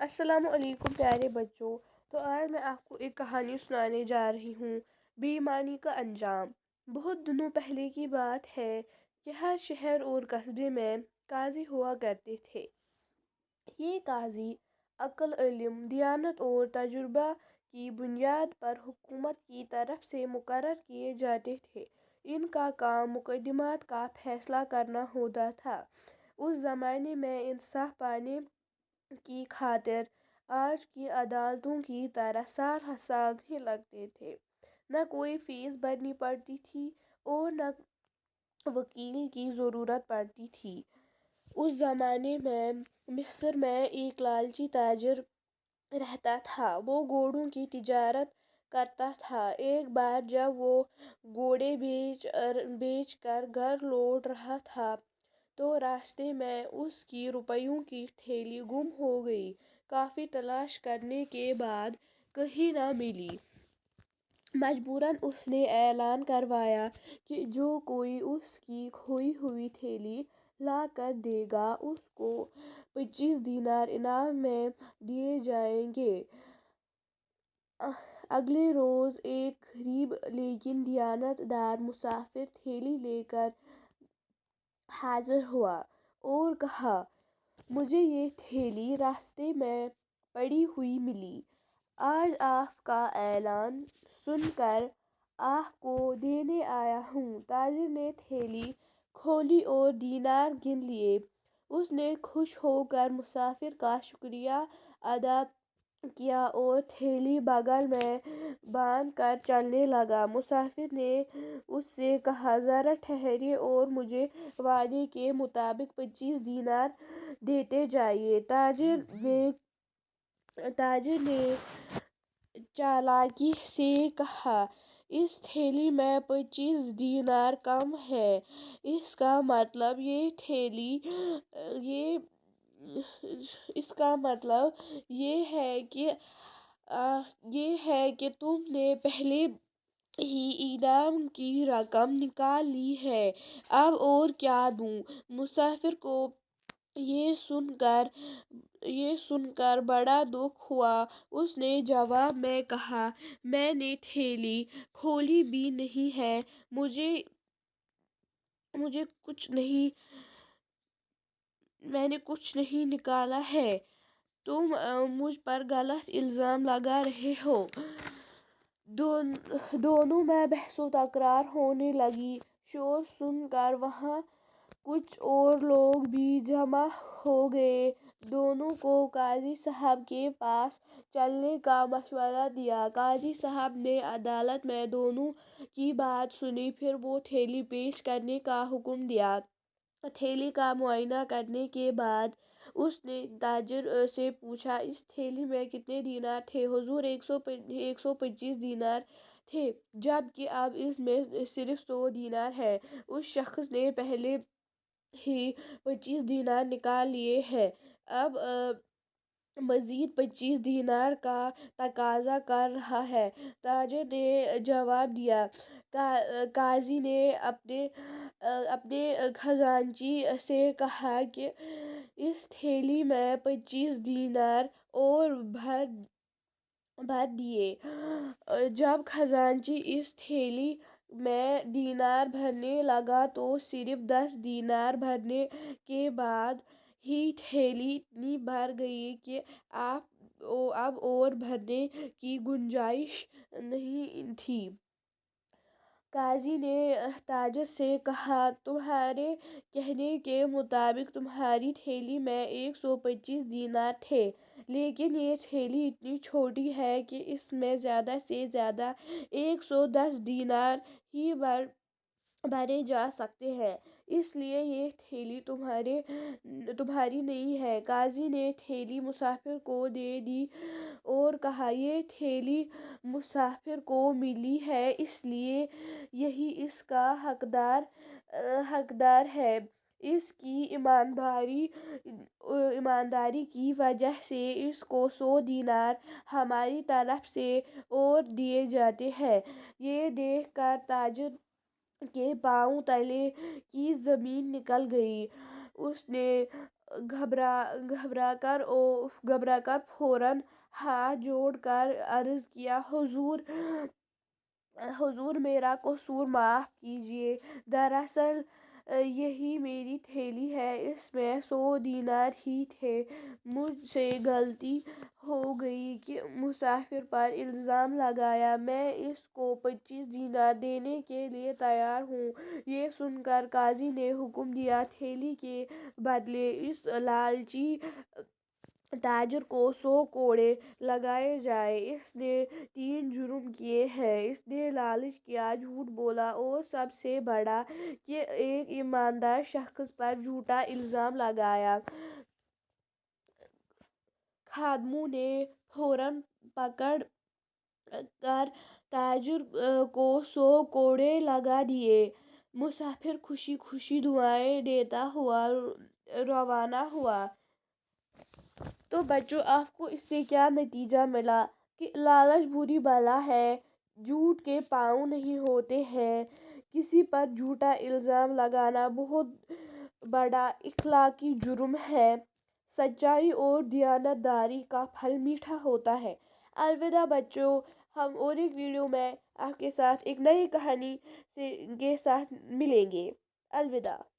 السلام علیکم پیارے بچوں. تو آج میں آپ کو ایک کہانی سنانے جا رہی ہوں. بے ایمانی کا انجام. بہت دنوں پہلے کی بات ہے کہ ہر شہر اور قصبے میں قاضی ہوا کرتے تھے. یہ قاضی عقل، علم، دیانت اور تجربہ کی بنیاد پر حکومت کی طرف سے مقرر کیے جاتے تھے. ان کا کام مقدمات کا فیصلہ کرنا ہوتا تھا. اس زمانے میں انصاف پانے کی خاطر آج کی عدالتوں کی طرح سال سال نہیں لگتے تھے. نہ کوئی فیس بھرنی پڑتی تھی اور نہ وکیل کی ضرورت پڑتی تھی. اس زمانے میں مصر میں ایک لالچی تاجر رہتا تھا. وہ گھوڑوں کی تجارت کرتا تھا. ایک بار جب وہ گھوڑے بیچ کر گھر لوٹ رہا تھا تو راستے میں اس کی روپیوں کی تھیلی گم ہو گئی. کافی تلاش کرنے کے بعد کہیں نہ ملی. مجبوراً اس نے اعلان کروایا کہ جو کوئی اس کی کھوئی ہوئی تھیلی لا کر دے گا اس کو 25 دینار انعام میں دیے جائیں گے. اگلے روز ایک غریب لیکن دیانت دار مسافر تھیلی لے کر حاضر ہوا اور کہا، مجھے یہ تھیلی راستے میں پڑی ہوئی ملی. آج آپ کا اعلان سن کر آپ کو دینے آیا ہوں. تاجر نے تھیلی کھولی اور دینار گن لیے. اس نے خوش ہو کر مسافر کا شکریہ ادا کیا اور تھیلی بغل میں باندھ کر چلنے لگا. مسافر نے اس سے کہا، ذرا ٹھہریے اور مجھے وعدے کے مطابق 25 دینار دیتے جائیے. تاجر نے چالاکی سے کہا، اس تھیلی میں 25 دینار کم ہے. اس کا مطلب یہ ہے کہ تم نے پہلے ہی انعام کی رقم نکال لی ہے. اب اور کیا دوں؟ مسافر کو یہ سن کر بڑا دکھ ہوا. اس نے جواب میں کہا، میں نے تھیلی کھولی بھی نہیں ہے. میں نے کچھ نہیں نکالا ہے. تم مجھ پر غلط الزام لگا رہے ہو. دونوں میں بحث و تکرار ہونے لگی. شور سن کر وہاں کچھ اور لوگ بھی جمع ہو گئے. دونوں کو قاضی صاحب کے پاس چلنے کا مشورہ دیا. قاضی صاحب نے عدالت میں دونوں کی بات سنی. پھر وہ تھیلی پیش کرنے کا حکم دیا. تھیلی کا معائنہ کرنے کے بعد اس نے تاجر سے پوچھا، اس تھیلی میں کتنے دینار تھے؟ حضور 125 دینار تھے، جبکہ اب اس میں صرف 100 دینار ہیں. اس شخص نے پہلے ہی 25 دینار نکال لیے ہیں، اب مزید 25 دینار کا تقاضا کر رہا ہے. تاجر نے جواب دیا. قاضی نے اپنے خزانچی سے کہا کہ اس تھیلی میں 25 دینار اور بھر دیے. جب خزانچی اس تھیلی میں دینار بھرنے لگا تو صرف 10 دینار بھرنے کے بعد ہی تھیلی اتنی بھر گئی کہ اب اور بھرنے کی گنجائش نہیں تھی. قاضی نے تاجر سے کہا، تمہارے کہنے کے مطابق تمہاری تھیلی میں 125 دینار تھے، لیکن یہ تھیلی اتنی چھوٹی ہے کہ اس میں زیادہ سے زیادہ 110 دینار ہی بھرے جا سکتے ہیں، اس لیے یہ تھیلی تمہاری نہیں ہے. قاضی نے تھیلی مسافر کو دے دی اور کہا، یہ تھیلی مسافر کو ملی ہے اس لیے یہی اس کا حقدار ہے. اس کی ایمانداری کی وجہ سے اس کو 100 دینار ہماری طرف سے اور دیے جاتے ہیں. یہ دیکھ کر تاجر کے پاؤں تلے کی زمین نکل گئی. اس نے گھبرا کر فوراً ہاتھ جوڑ کر عرض کیا، حضور میرا قصور معاف کیجیے، دراصل یہی میری تھیلی ہے، اس میں 100 دینار ہی تھے، مجھ سے غلطی ہو گئی کہ مسافر پر الزام لگایا، میں اس کو 25 دینار دینے کے لیے تیار ہوں۔ یہ سن کر قاضی نے حکم دیا، تھیلی کے بدلے اس لالچی تاجر کو 100 کوڑے لگائے جائیں، اس نے 3 جرم کیے ہیں، اس نے لالچ کیا، جھوٹ بولا اور سب سے بڑا کہ ایک ایماندار شخص پر جھوٹا الزام لگایا۔ خادموں نے فوراً پکڑ کر تاجر کو 100 کوڑے لگا دیے۔ مسافر خوشی خوشی دعائیں دیتا ہوا روانہ ہوا۔ تو بچوں، آپ کو اس سے کیا نتیجہ ملا کہ لالچ بری بلا ہے، جھوٹ کے پاؤں نہیں ہوتے ہیں، کسی پر جھوٹا الزام لگانا بہت بڑا اخلاقی جرم ہے، سچائی اور دیانت داری کا پھل میٹھا ہوتا ہے۔ الوداع بچوں، ہم اور ایک ویڈیو میں آپ کے ساتھ ایک نئی کہانی کے ساتھ ملیں گے۔ الوداع۔